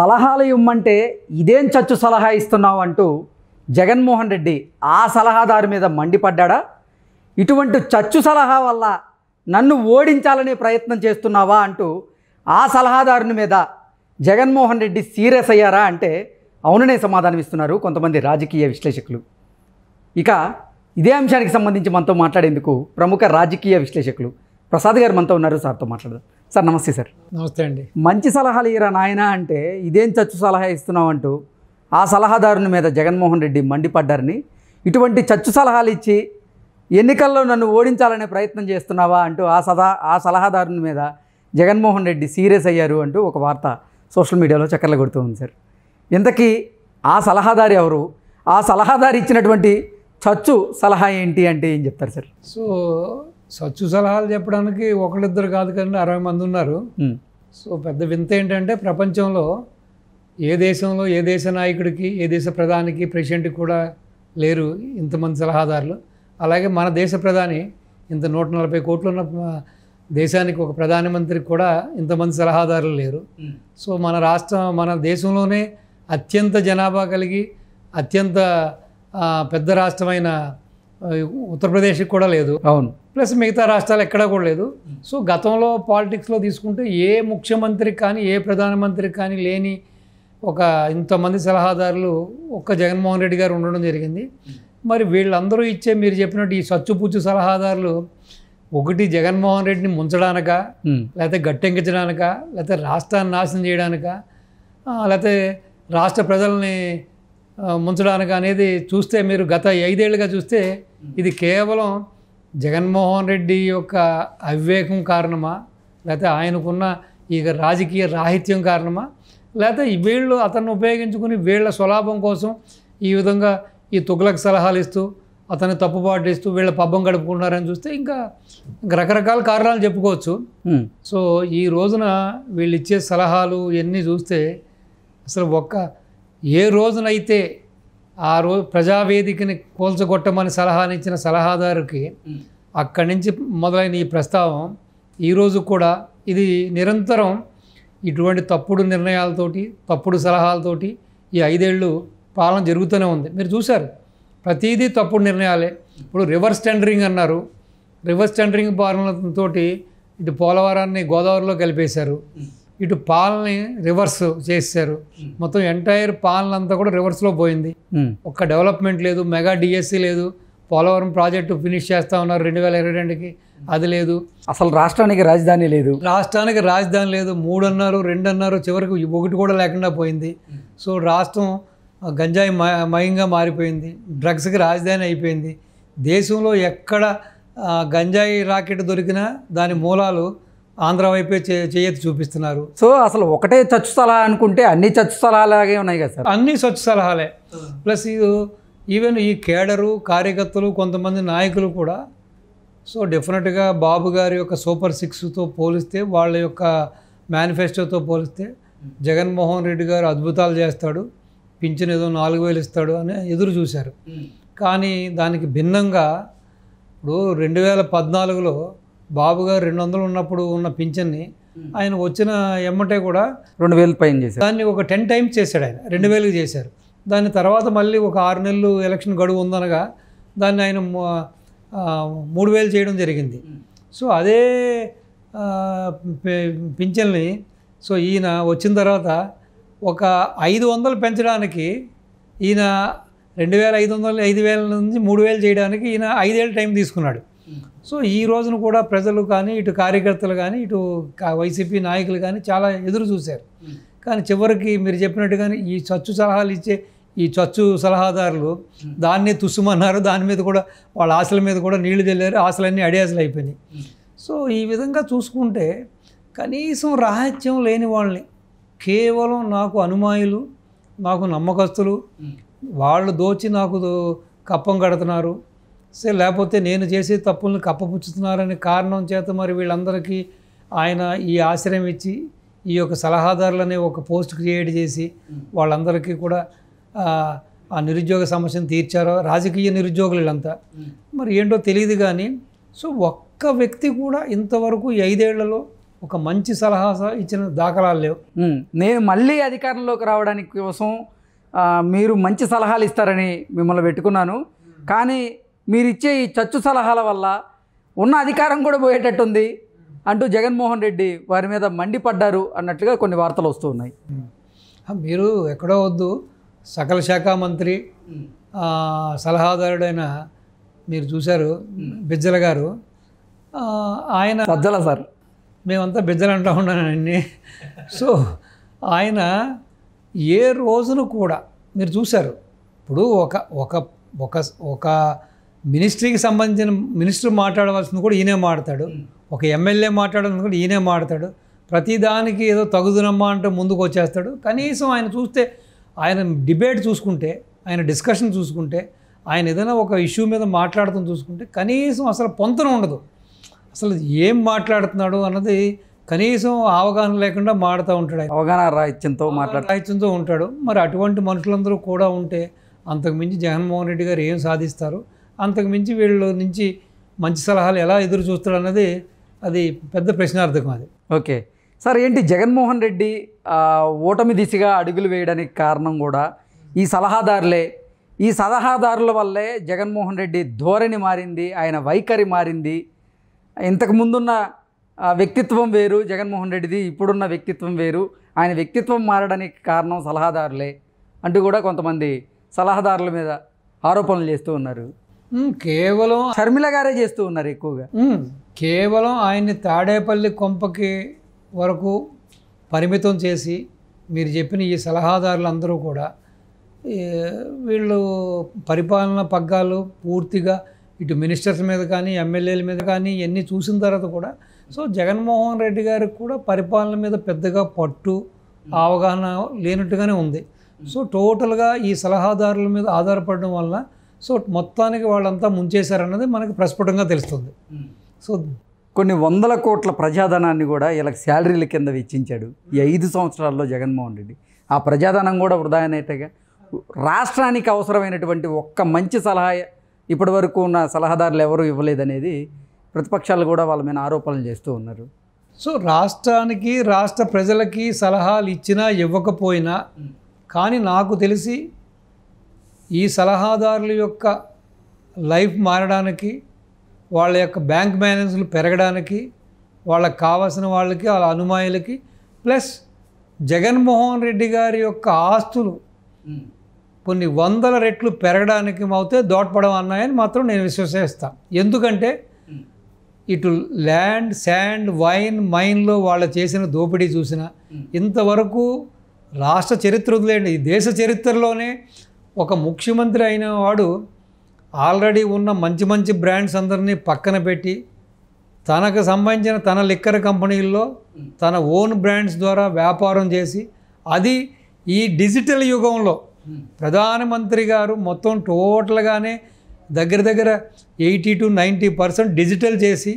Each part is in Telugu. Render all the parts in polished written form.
సలహాలు ఇవ్వమంటే ఇదేం చచ్చు సలహా ఇస్తున్నావు అంటూ జగన్మోహన్ రెడ్డి ఆ సలహాదారు మీద మండిపడ్డా? ఇటువంటి చచ్చు సలహా వల్ల నన్ను ఓడించాలనే ప్రయత్నం చేస్తున్నావా అంటూ ఆ సలహాదారుని మీద జగన్మోహన్ రెడ్డి సీరియస్ అయ్యారా అంటే అవుననే సమాధానం ఇస్తున్నారు కొంతమంది రాజకీయ విశ్లేషకులు. ఇక ఇదే అంశానికి సంబంధించి మనతో మాట్లాడేందుకు ప్రముఖ రాజకీయ విశ్లేషకులు ప్రసాద్ గారు మనతో ఉన్నారు. సార్తో మాట్లాడదాం. సార్ నమస్తే. సార్ నమస్తే అండి. మంచి సలహాలు ఇరా నాయన అంటే ఇదేం చచ్చు సలహా ఇస్తున్నావు అంటూ ఆ సలహాదారుని మీద జగన్మోహన్ రెడ్డి మండిపడ్డారని, ఇటువంటి చచ్చు సలహాలు ఇచ్చి ఎన్నికల్లో నన్ను ఓడించాలనే ప్రయత్నం చేస్తున్నావా అంటూ ఆ సలహాదారుని మీద జగన్మోహన్ రెడ్డి సీరియస్ అయ్యారు అంటూ ఒక వార్త సోషల్ మీడియాలో చక్కర్లు కొడుతూ ఉంది. సార్ ఇంతకీ ఆ సలహాదారు ఎవరు? ఆ సలహాదారు ఇచ్చినటువంటి చచ్చు సలహా ఏంటి అంటే ఏం చెప్తారు సార్? సో చచ్చు సలహాలు చెప్పడానికి ఒకళ్ళిద్దరు కాదు కానీ 60 మంది ఉన్నారు. సో పెద్ద వింత ఏంటంటే ప్రపంచంలో ఏ దేశంలో ఏ దేశ నాయకుడికి ఏ దేశ ప్రధానికి ప్రెసిడెంట్కి కూడా లేరు ఇంతమంది సలహాదారులు. అలాగే మన దేశ ప్రధాని ఇంత 140 కోట్లు ఉన్న దేశానికి ఒక ప్రధానమంత్రికి కూడా ఇంతమంది సలహాదారులు లేరు. సో మన దేశంలోనే అత్యంత జనాభా కలిగి అత్యంత పెద్ద రాష్ట్రమైన ఉత్తరప్రదేశ్కి కూడా లేదు. అవును. ప్లస్ మిగతా రాష్ట్రాలు ఎక్కడా కూడా లేదు. సో గతంలో పాలిటిక్స్లో తీసుకుంటే ఏ ముఖ్యమంత్రికి కానీ ఏ ప్రధానమంత్రికి కానీ లేని ఒక ఇంతమంది సలహాదారులు ఒక్క జగన్మోహన్ రెడ్డి గారు ఉండడం జరిగింది. మరి వీళ్ళందరూ ఇచ్చే మీరు చెప్పినట్టు ఈ సచ్చుపుచ్చు సలహాదారులు ఒకటి జగన్మోహన్ రెడ్డిని ముంచడానిక, లేకపోతే గట్టెంకించడానిక, లేకపోతే రాష్ట్రాన్ని నాశనం చేయడానిక, లేకపోతే రాష్ట్ర ప్రజల్ని ముంచడానికి అనేది చూస్తే మీరు గత 5 ఏళ్ళుగా చూస్తే ఇది కేవలం జగన్మోహన్ రెడ్డి యొక్క అవివేకం కారణమా, లేకపోతే ఆయనకున్న ఈ రాజకీయ రాహిత్యం కారణమా, లేకపోతే వీళ్ళు అతన్ని ఉపయోగించుకుని వీళ్ళ స్వలాభం కోసం ఈ విధంగా ఈ తుగ్లక్ సలహాలు ఇస్తూ అతన్ని తప్పుబాటు ఇస్తూ వీళ్ళ పబ్బం గడుపుకుంటున్నారని చూస్తే ఇంకా రకరకాల కారణాలు చెప్పుకోవచ్చు. సో ఈ రోజున వీళ్ళు ఇచ్చే సలహాలు ఇవన్నీ చూస్తే అసలు ఏ రోజునైతే ఆ రోజు ప్రజావేదికని కూల్చగొట్టమని సలహానిచ్చిన సలహాదారుకి అక్కడి నుంచి మొదలైన ఈ ప్రస్తావం ఈరోజు కూడా ఇది నిరంతరం ఇటువంటి తప్పుడు నిర్ణయాలతోటి తప్పుడు సలహాలతోటి ఈ 5 ఏళ్ళు పాలన జరుగుతూనే ఉంది. మీరు చూశారు ప్రతిదీ తప్పుడు నిర్ణయాలే. ఇప్పుడు రివర్స్ టెండరింగ్ అన్నారు. రివర్స్ టెండరింగ్ పాలనతో ఇటు పోలవరాన్ని గోదావరిలో కలిపేశారు, ఇటు పాలని రివర్స్ చేశారు. మొత్తం ఎంటైర్ పాలన అంతా కూడా రివర్స్లో పోయింది. ఒక్క డెవలప్మెంట్ లేదు, మెగా డిఎస్సి లేదు, పోలవరం ప్రాజెక్టు ఫినిష్ చేస్తూ ఉన్నారు 2022కి, అది లేదు. అసలు రాష్ట్రానికి రాజధాని లేదు. రాష్ట్రానికి రాజధాని లేదు. 3 అన్నారు, 2 అన్నారు, చివరికి 1 కూడా లేకుండా పోయింది. సో రాష్ట్రం గంజాయి మయంగా మారిపోయింది, డ్రగ్స్కి రాజధాని అయిపోయింది. దేశంలో ఎక్కడ గంజాయి రాకెట్ దొరికినా దాని మూలాలు ఆంధ్ర వైపే చేయెత్తి చూపిస్తున్నారు. సో అసలు ఒకటే చచ్చు సలహా అనుకుంటే అన్ని చచ్చు సలహాలాగే ఉన్నాయి కదా సార్? అన్ని చచ్చు సలహాలే. ప్లస్ ఈవెన్ ఈ కేడరు కార్యకర్తలు కొంతమంది నాయకులు కూడా సో డెఫినెట్గా బాబు గారి యొక్క సూపర్ 6తో పోలిస్తే వాళ్ళ యొక్క మేనిఫెస్టోతో పోలిస్తే జగన్మోహన్ రెడ్డి గారు అద్భుతాలు చేస్తాడు, పింఛన్ ఏదో 4000 ఇస్తాడు అని ఎదురు చూశారు. కానీ దానికి భిన్నంగా ఇప్పుడు 2014లో బాబు గారు 200 ఉన్నప్పుడు ఉన్న పింఛన్ని ఆయన వచ్చిన ఎమ్మటే కూడా 2000 పైన చేశారు. దాన్ని ఒక 10 టైమ్స్ చేశాడు ఆయన, 2000కి చేశారు. దాని తర్వాత మళ్ళీ ఒక 6 నెలలు ఎలక్షన్ గడువు ఉందనగా దాన్ని ఆయన 3000 చేయడం జరిగింది. సో అదే పింఛన్ని సో ఈయన వచ్చిన తర్వాత ఒక 500 పెంచడానికి ఈయన 2500 5000 నుంచి 3000 చేయడానికి ఈయన 5 ఏళ్ళ టైం తీసుకున్నాడు. సో ఈ రోజున కూడా ప్రజలు కానీ ఇటు కార్యకర్తలు కానీ ఇటు వైసీపీ నాయకులు కానీ చాలా ఎదురు చూశారు. కానీ చివరికి మీరు చెప్పినట్టుగానే ఈ చచ్చు సలహాలు ఇచ్చే ఈ చచ్చు సలహాదారులు దాన్ని తుస్సుమన్నారు. దాని మీద కూడా వాళ్ళ ఆశల మీద కూడా నీళ్లు చల్లారు, ఆశలన్నీ అడియాసలు అయిపోయినాయి. సో ఈ విధంగా చూసుకుంటే కనీసం రాహిత్యం లేని వాళ్ళని కేవలం నాకు అనుమాయులు, నాకు నమ్మకస్తులు, వాళ్ళు దోచి నాకు కప్పం కడుతున్నారు, సరే లేకపోతే నేను చేసే తప్పుల్ని కప్పపుచ్చుతున్నారనే కారణం చేత మరి వీళ్ళందరికీ ఆయన ఈ ఆశ్రయం ఇచ్చి ఈ యొక్క సలహాదారులనే ఒక పోస్ట్ క్రియేట్ చేసి వాళ్ళందరికీ కూడా ఆ నిరుద్యోగ సమస్యను తీర్చారో. రాజకీయ నిరుద్యోగులు వీళ్ళంతా మరి ఏంటో తెలియదు. కానీ సో ఒక్క వ్యక్తి కూడా ఇంతవరకు 5 ఏళ్లలో ఒక మంచి సలహా ఇచ్చిన దాఖలాలు లేవు. నేను మళ్ళీ అధికారంలోకి రావడానికి కోసం మీరు మంచి సలహాలు ఇస్తారని మిమ్మల్ని పెట్టుకున్నాను. కానీ మీరు ఇచ్చే ఈ చచ్చు సలహాల వల్ల ఉన్న అధికారం కూడా పోయేటట్టుంది అంటూ జగన్మోహన్ రెడ్డి వారి మీద మండిపడ్డారు అన్నట్లుగా కొన్ని వార్తలు వస్తూ ఉన్నాయి. మీరు ఎక్కడో వద్దు, సకల శాఖ మంత్రి సలహాదారుడైన మీరు చూశారు బిజ్జల గారు, ఆయన సజ్జల సార్, మేమంతా బిజ్జలు అంటూ ఉన్నానండి. సో ఆయన ఏ రోజును కూడా మీరు చూశారు, ఇప్పుడు ఒక ఒక ఒక ఒక మినిస్ట్రీకి సంబంధించిన మినిస్టర్ మాట్లాడవలసింది కూడా ఈయనే మాట్లాడతాడు, ఒక ఎమ్మెల్యే మాట్లాడాల్సింది కూడా ఈయనే మాట్లాడతాడు. ప్రతిదానికి ఏదో తగుదునమ్మా అంటే ముందుకు వచ్చేస్తాడు. కనీసం ఆయన చూస్తే, ఆయన డిబేట్ చూసుకుంటే, ఆయన డిస్కషన్ చూసుకుంటే, ఆయన ఏదైనా ఒక ఇష్యూ మీద మాట్లాడుతూ చూసుకుంటే కనీసం అసలు పొంతన ఉండదు. అసలు ఏం మాట్లాడుతున్నాడు అన్నది కనీసం అవగాహన లేకుండా మాడుతూ ఉంటాడు. అవగాహన రాహిత్యంతో ఉంటాడు. మరి అటువంటి మనుషులందరూ కూడా ఉంటే అంతకుమించి జగన్మోహన్ రెడ్డి గారు ఏం సాధిస్తారు, అంతకుమించి వీళ్ళ నుంచి మంచి సలహాలు ఎలా ఎదురు చూస్తాడు అన్నది అది పెద్ద ప్రశ్నార్థకం. అది ఓకే సార్, ఏంటి జగన్మోహన్ రెడ్డి ఓటమి దిశగా అడుగులు వేయడానికి కారణం కూడా ఈ సలహాదారులే. ఈ సలహాదారుల వల్లే జగన్మోహన్ రెడ్డి ధోరణి మారింది, ఆయన వైఖరి మారింది. ఇంతకు ముందున్న వ్యక్తిత్వం వేరు జగన్మోహన్ రెడ్డిది, ఇప్పుడున్న వ్యక్తిత్వం వేరు. ఆయన వ్యక్తిత్వం మారడానికి కారణం సలహాదారులే అంటూ కూడా కొంతమంది సలహాదారుల మీద ఆరోపణలు చేస్తూ ఉన్నారు. కేవలం షర్మిల గారే చేస్తూ ఉన్నారు ఎక్కువగా. కేవలం ఆయన్ని తాడేపల్లి కొంపకి వరకు పరిమితం చేసి మీరు చెప్పిన ఈ సలహాదారులందరూ కూడా వీళ్ళు పరిపాలన పగ్గాలు పూర్తిగా ఇటు మినిస్టర్స్ మీద కానీ ఎమ్మెల్యేల మీద కానీ ఇవన్నీ చూసిన తర్వాత కూడా సో జగన్మోహన్ రెడ్డి గారికి కూడా పరిపాలన మీద పెద్దగా పట్టు అవగాహన లేనట్టుగానే ఉంది. సో టోటల్గా ఈ సలహాదారుల మీద ఆధారపడడం వల్ల సో మొత్తానికి వాళ్ళంతా ముంచేశారన్నది మనకి ప్రస్ఫుటంగా తెలుస్తుంది. సో కొన్ని వందల కోట్ల ప్రజాధనాన్ని కూడా ఇలా శాలరీల కింద వెచ్చించాడు ఈ 5 సంవత్సరాల్లో జగన్మోహన్ రెడ్డి. ఆ ప్రజాధనం కూడా వృధా అనేట్టుగా రాష్ట్రానికి అవసరమైనటువంటి ఒక్క మంచి సలహా ఇప్పటి వరకు ఉన్న సలహాదారులు ఎవరు ఇవ్వలేదనేది ప్రతిపక్షాలు కూడా వాళ్ళ మీద ఆరోపణలు చేస్తూ ఉన్నారు. సో రాష్ట్రానికి రాష్ట్ర ప్రజలకి సలహాలు ఇచ్చినా ఇవ్వకపోయినా కానీ నాకు తెలిసి ఈ సలహాదారుల యొక్క లైఫ్ మారడానికి, వాళ్ళ యొక్క బ్యాంక్ బ్యాలెన్స్లు పెరగడానికి, వాళ్ళకి కావాల్సిన వాళ్ళకి వాళ్ళ అనుమాయులకి ప్లస్ జగన్మోహన్ రెడ్డి గారి యొక్క ఆస్తులు కొన్ని వందల రెట్లు పెరగడానికి అవుతే దోడ్పడం అన్నాయని మాత్రం నేను విశ్వసిస్తాను. ఎందుకంటే ఇటు ల్యాండ్, శాండ్, వైన్, మైన్లో వాళ్ళు చేసిన దోపిడీ చూసిన ఇంతవరకు రాష్ట్ర చరిత్ర వదిలేండి, ఈ దేశ చరిత్రలోనే ఒక ముఖ్యమంత్రి అయిన వాడు ఆల్రెడీ ఉన్న మంచి మంచి బ్రాండ్స్ అందరినీ పక్కన పెట్టి తనకు సంబంధించిన తన లిక్కర్ కంపెనీల్లో తన ఓన్ బ్రాండ్స్ ద్వారా వ్యాపారం చేసి అది ఈ డిజిటల్ యుగంలో ప్రధానమంత్రి గారు మొత్తం టోటల్గానే దగ్గర దగ్గర 80 to 90% డిజిటల్ చేసి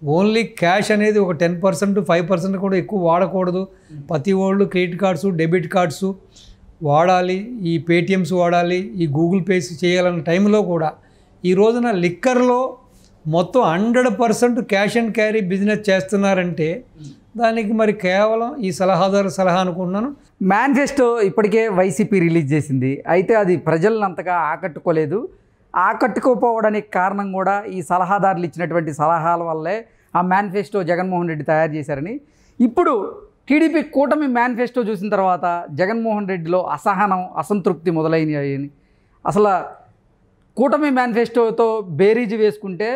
ఓన్లీ క్యాష్ అనేది ఒక 10%, 5% కూడా ఎక్కువ వాడకూడదు. ప్రతి వాళ్ళు క్రెడిట్ కార్డ్స్, డెబిట్ కార్డ్స్ వాడాలి, ఈ పేటిఎమ్స్ వాడాలి, ఈ గూగుల్ పేస్ చేయాలన్న టైంలో కూడా ఈ రోజున లిక్కర్లో మొత్తం 100% క్యాష్ అండ్ క్యారీ బిజినెస్ చేస్తున్నారంటే దానికి మరి కేవలం ఈ సలహాదారు సలహా అనుకుంటున్నాను. మేనిఫెస్టో ఇప్పటికే వైసీపీ రిలీజ్ చేసింది, అయితే అది ప్రజలను అంతగా ఆకట్టుకోలేదు. ఆకట్టుకోపోవడానికి కారణం కూడా ఈ సలహాదారులు ఇచ్చినటువంటి సలహాల వల్లే ఆ మేనిఫెస్టో జగన్మోహన్ రెడ్డి తయారు చేశారని. ఇప్పుడు టీడీపీ కూటమి మేనిఫెస్టో చూసిన తర్వాత జగన్మోహన్ రెడ్డిలో అసహనం, అసంతృప్తి మొదలైనవి. అసలు కూటమి మేనిఫెస్టోతో బేరీజు వేసుకుంటే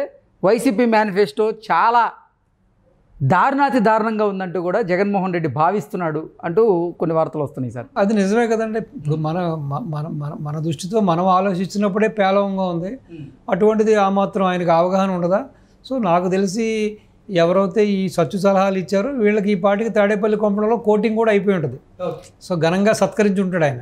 వైసీపీ మేనిఫెస్టో చాలా దారుణాతి దారుణంగా ఉందంటూ కూడా జగన్మోహన్ రెడ్డి భావిస్తున్నాడు అంటూ కొన్ని వార్తలు వస్తున్నాయి సార్. అది నిజమే కదండి. ఇప్పుడు మన దృష్టితో మనం ఆలోచించినప్పుడే పేలవంగా ఉంది, అటువంటిది ఆ మాత్రం ఆయనకు అవగాహన ఉండదా? సో నాకు తెలిసి ఎవరైతే ఈ సచ్చు సలహాలు ఇచ్చారో వీళ్ళకి ఈ పాటికి తాడేపల్లి కొంపలలో కోటింగ్ కూడా అయిపోయి ఉంటుంది. సో ఘనంగా సత్కరించి ఉంటాడు ఆయన.